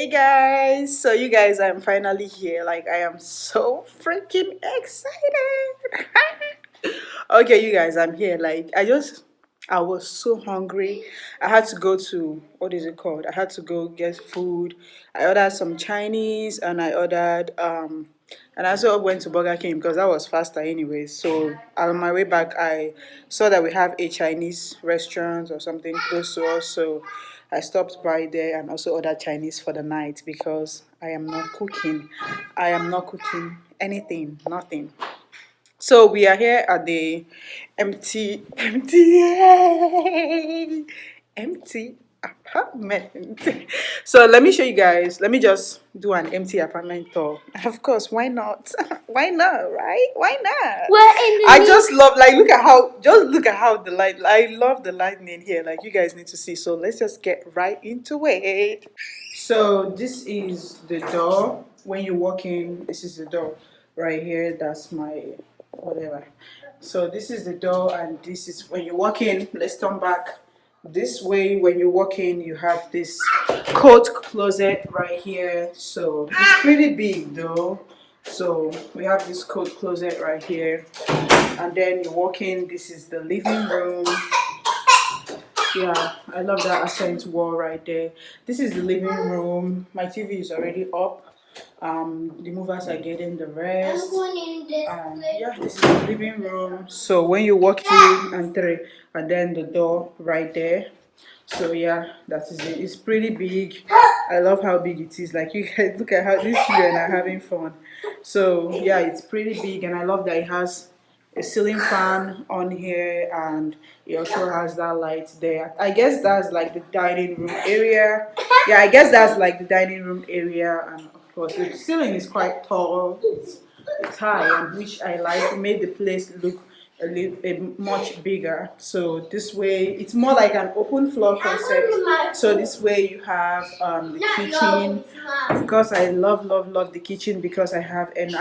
guys, so you guys, I'm finally here. Like, I am so freaking excited. Okay, you guys, I'm here. Like, I was so hungry. I had to go to, what is it called? I had to go get food. I ordered some Chinese, and I ordered and I also went to Burger King because that was faster anyway. So on my way back, I saw that we have a Chinese restaurant or something close to us. So I stopped by there and also ordered Chinese for the night because I am not cooking. I am not cooking anything, nothing. So we are here at the empty apartment. So let me show you guys. Let me just do an empty apartment tour. Of course, why not? Why not, right? Why not? We're in the I just love, like, look at how the light. I love the lightning here. Like, you guys need to see. So let's just get right into it. So this is the door. When you walk in, this is the door right here. That's my whatever. So this is the door, and this is when you walk in. Let's turn back this way. When you walk in, you have this coat closet right here. So it's pretty big though. So we have this coat closet right here, and then you walk in. This is the living room. Yeah, I love that accent wall right there. This is the living room. My TV is already up. The movers are getting the rest. I'm going in this place. Yeah, this is the living room. So when you walk in and through, and then the door right there. So yeah, that is it. It's pretty big. I love how big it is. Like, you guys look at how these children are having fun. So yeah, it's pretty big, and I love that it has a ceiling fan on here, and it also has that light there. I guess that's like the dining room area. Yeah, I guess that's like the dining room area, and of course the ceiling is quite tall. It's high, and which I like. It made the place look much bigger. So this way, it's more like an open floor concept. So this way, you have the kitchen. Of course, I love the kitchen because I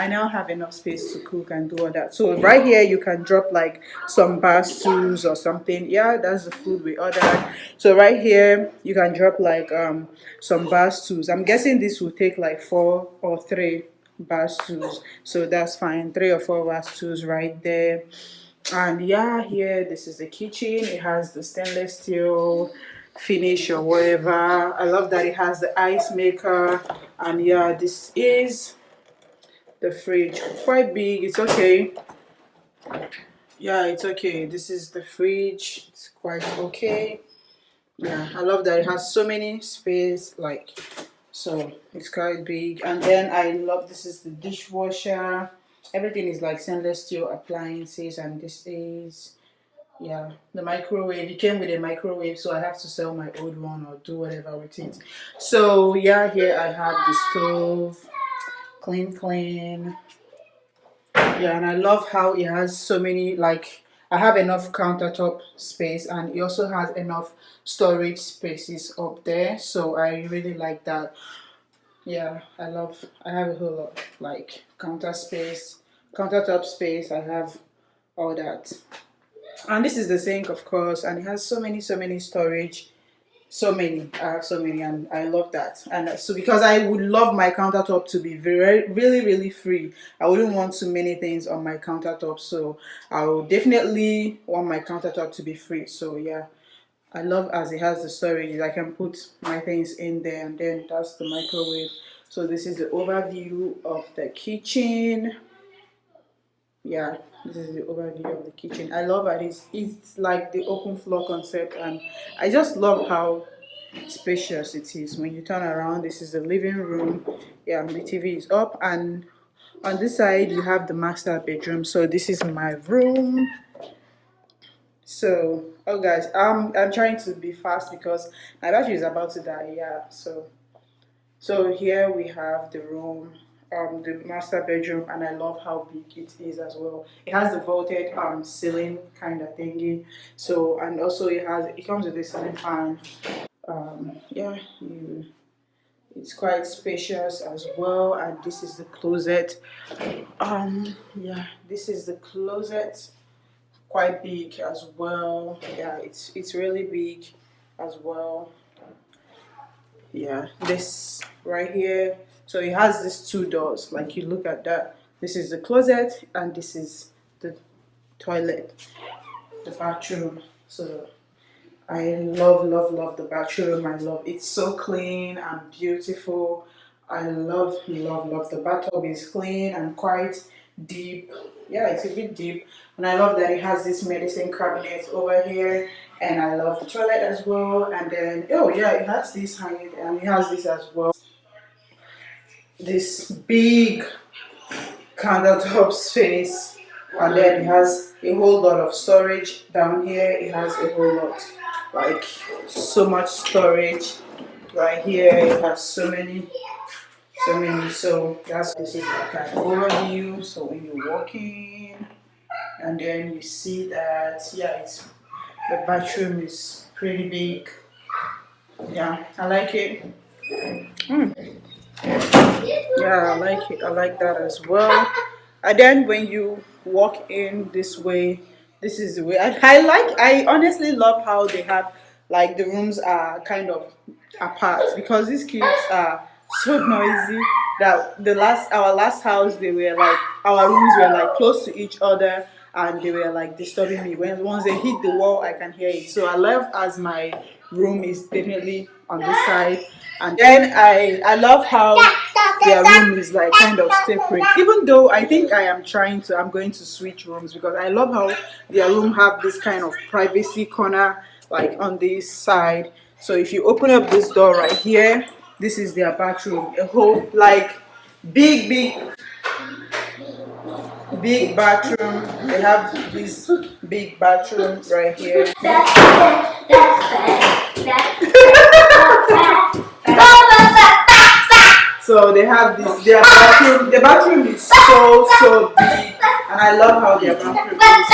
now have enough space to cook and do all that. So right here, you can drop like some bar stools or something. Yeah, that's the food we ordered. So right here, you can drop like some bar stools. I'm guessing this will take like 4 or 3 bar stools, so that's fine. 3 or 4 bar stools right there. And yeah, here, this is the kitchen. It has the stainless steel finish or whatever. I love that it has the ice maker. And yeah, this is the fridge. Quite big. It's okay. Yeah, it's okay. This is the fridge. It's quite okay. Yeah, I love that it has so many space. Like, so it's quite big. And then I love, this is the dishwasher. Everything is like stainless steel appliances, and this is, yeah, the microwave. It came with a microwave, so I have to sell my old one or do whatever with it. So yeah, here I have the stove. Clean. Yeah, and I love how it has so many, like, I have enough countertop space, and it also has enough storage spaces up there. So I really like that. Yeah, I have a whole lot, like, countertop space. I have all that. And this is the sink, of course, and it has so many storage. So many. I have so many, and I love that. And so, because I would love my countertop to be very, really, really free. I wouldn't want too many things on my countertop, so I would definitely want my countertop to be free. So yeah, I love as it has the storage. I can put my things in there, and then that's the microwave. So this is the overview of the kitchen. Yeah, this is the overview of the kitchen. I love that it's like the open floor concept, and I just love how spacious it is. When you turn around, this is the living room. Yeah, the TV is up, and on this side you have the master bedroom. So this is my room. So, oh guys, I'm trying to be fast because my battery is about to die. Yeah, so here we have the room, the master bedroom, and I love how big it is as well. It has the vaulted ceiling kind of thingy. So, and also it comes with a ceiling fan. Yeah, it's quite spacious as well. And this is the closet. Yeah, this is the closet. Quite big as well. Yeah, it's really big as well. yeah, this right here. So it has these two doors. Like you look at that. This is the closet and this is the toilet, the bathroom. So I love the bathroom. I love it's so clean and beautiful. I love the bathtub is clean and quite deep. Yeah, it's a bit deep. And I love that it has this medicine cabinet over here. And I love the toilet as well. And then oh yeah, it has this hanging and it has this as well. This big countertop space, and then it has a whole lot of storage down here. It has a whole lot, like so much storage right here. It has so many. So that's this is like an overview. So when you walk in, and then you see that yeah, it's the bathroom is pretty big. Yeah, I like it. Yeah, I like it. I like that as well. And then when you walk in this way, this is the way. I honestly love how they have like the rooms are kind of apart because these kids are so noisy that our last house they were like our rooms were like close to each other and they were like disturbing me. When once they hit the wall I can hear it. So I love as my room is definitely on this side. And then I love how their room is like kind of separate. Even though I think I'm going to switch rooms because I love how their room have this kind of privacy corner like on this side. So if you open up this door right here, this is their bathroom. A whole like big bathroom. They have this big bathroom right here. So they have this their bathroom. The bathroom is so big, and I love how their bathroom is.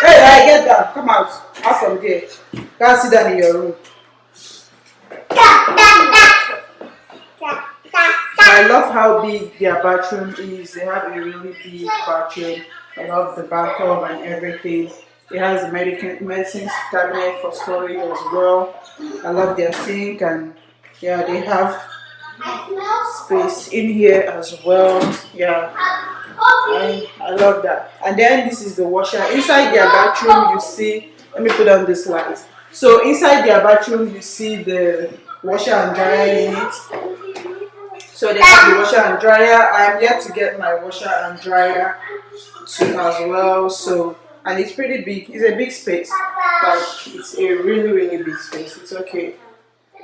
Hey, I get that. Come out from there. Can't sit down in your room. I love how big their bathroom is. They have a really big bathroom. I love the bathtub and everything. It has a medicine cabinet for storage as well. I love their sink and yeah, they have space in here as well. Yeah, I love that. And then this is the washer. Inside their bathroom, you see. Let me put on this light. So inside their bathroom, you see the washer and dryer in it. So they have the washer and dryer. I am yet to get my washer and dryer too as well. So and it's pretty big. It's a big space. Like it's a really big space. It's okay.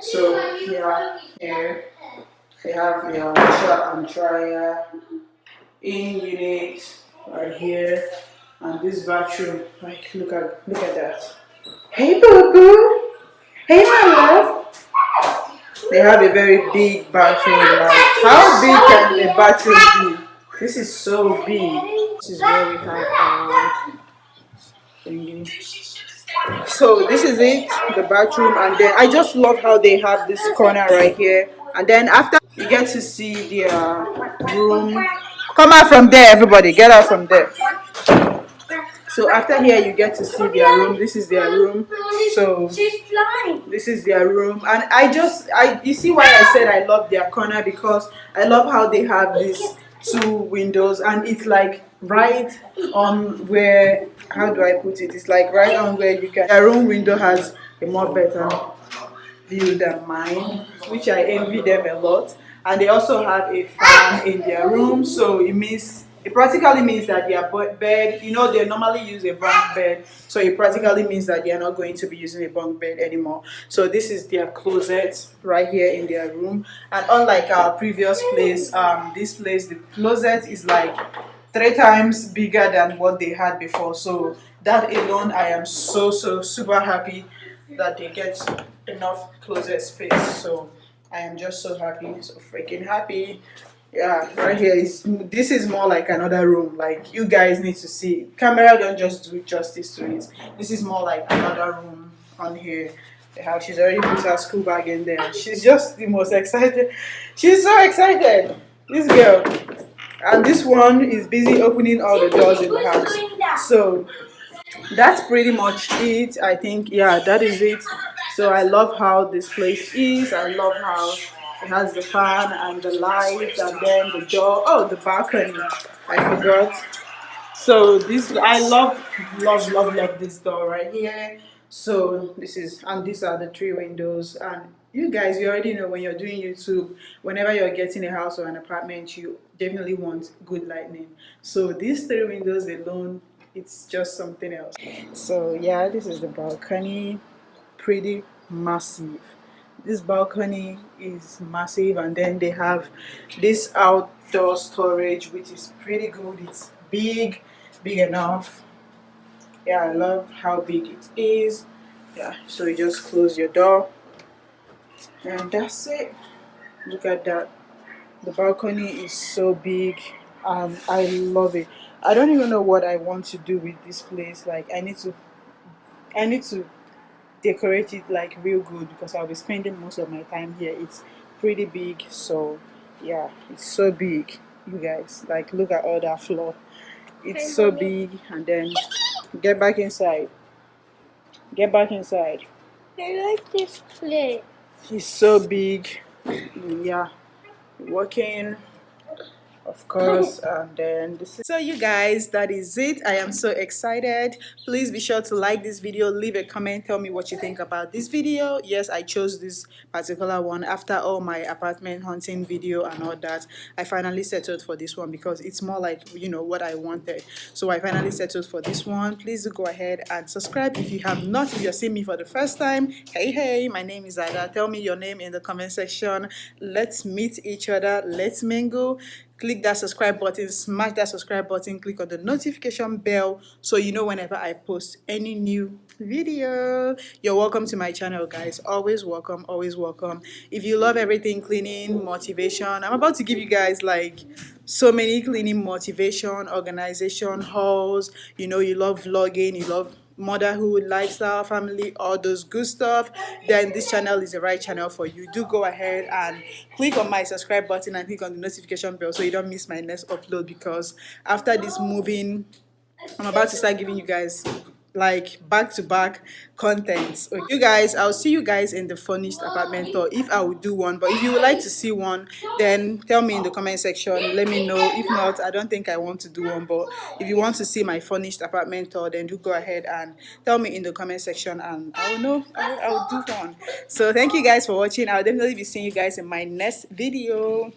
So yeah, here they have your washer and dryer in unit right here, and this bathroom. Like look at that. Hey boo boo. Hey my love. They have a very big bathroom. Like, how big can a bathroom be? This is so big. This is where we have our thingy. So this is it, the bathroom, and then I just love how they have this corner right here. And then after you get to see their room. Come out from there, everybody. Get out from there. So after here, you get to see their room. This is their room. So this is their room, and you see why I said I love their corner because I love how they have these two windows, and it's like right on where. How do I put it? It's like right on where you can. Their room window has a more better view than mine, which I envy them a lot. And they also have a fan in their room, so it practically means that their bed, they normally use a bunk bed, so it practically means that they are not going to be using a bunk bed anymore. So this is their closet right here in their room, and unlike our previous place, this place the closet is like 3 times bigger than what they had before. So that alone, I am so super happy that they get enough closet space. So I am just so happy, so freaking happy. Yeah, right here this is more like another room. Like you guys need to see. Camera don't just do justice to it. This is more like another room on here. She's already put her school bag in there. She's just the most excited. She's so excited. This girl. And this one is busy opening all the doors in the house. So that's pretty much it. I think, yeah, that is it. So I love how this place is. I love how it has the fan and the lights and then the door. Oh, the balcony. I forgot. So this, I love this door right here. So this is, and these are the three windows. And you guys, you already know, when you're doing YouTube, whenever you're getting a house or an apartment, you definitely want good lighting. So these three windows alone, it's just something else. So yeah, this is the balcony. Pretty massive. This balcony is massive, and then they have this outdoor storage, which is pretty good. It's big enough. Yeah, I love how big it is. Yeah, so you just close your door, and that's it. Look at that. The balcony is so big, and I love it. I don't even know what I want to do with this place. Like, I need to decorate it like real good, because I'll be spending most of my time here. It's pretty big, so yeah, it's so big, you guys. Like, look at all that floor. It's so big, and then get back inside. Get back inside. I like this place. It's so big. Yeah, working, of course. And then this is, so you guys, that is it. I am so excited. Please be sure to like this video, leave a comment, tell me what you think about this video. Yes, I chose this particular one after all my apartment hunting video and all that. I finally settled for this one because it's more like, you know, what I wanted. So I finally settled for this one. Please do go ahead and subscribe if you have not. If you're seeing me for the first time, hey, my name is Ada. Tell me your name in the comment section. Let's meet each other, let's mingle. Click that subscribe button, smash that subscribe button, click on the notification bell so you know whenever I post any new video. You're welcome to my channel, guys. Always welcome, always welcome. If you love everything cleaning, motivation, I'm about to give you guys like so many cleaning motivation, organization hauls. You know, you love vlogging, you love motherhood, lifestyle, family, all those good stuff, then this channel is the right channel for you. Do go ahead and click on my subscribe button and click on the notification bell so you don't miss my next upload, because after this moving, I'm about to start giving you guys like back to back content. Okay, you guys, I'll see you guys in the furnished apartment tour if I will do one. But if you would like to see one, then tell me in the comment section, let me know. If not, I don't think I want to do one. But if you want to see my furnished apartment tour, then do go ahead and tell me in the comment section, and I will know. I will do one. So thank you guys for watching. I'll definitely be seeing you guys in my next video.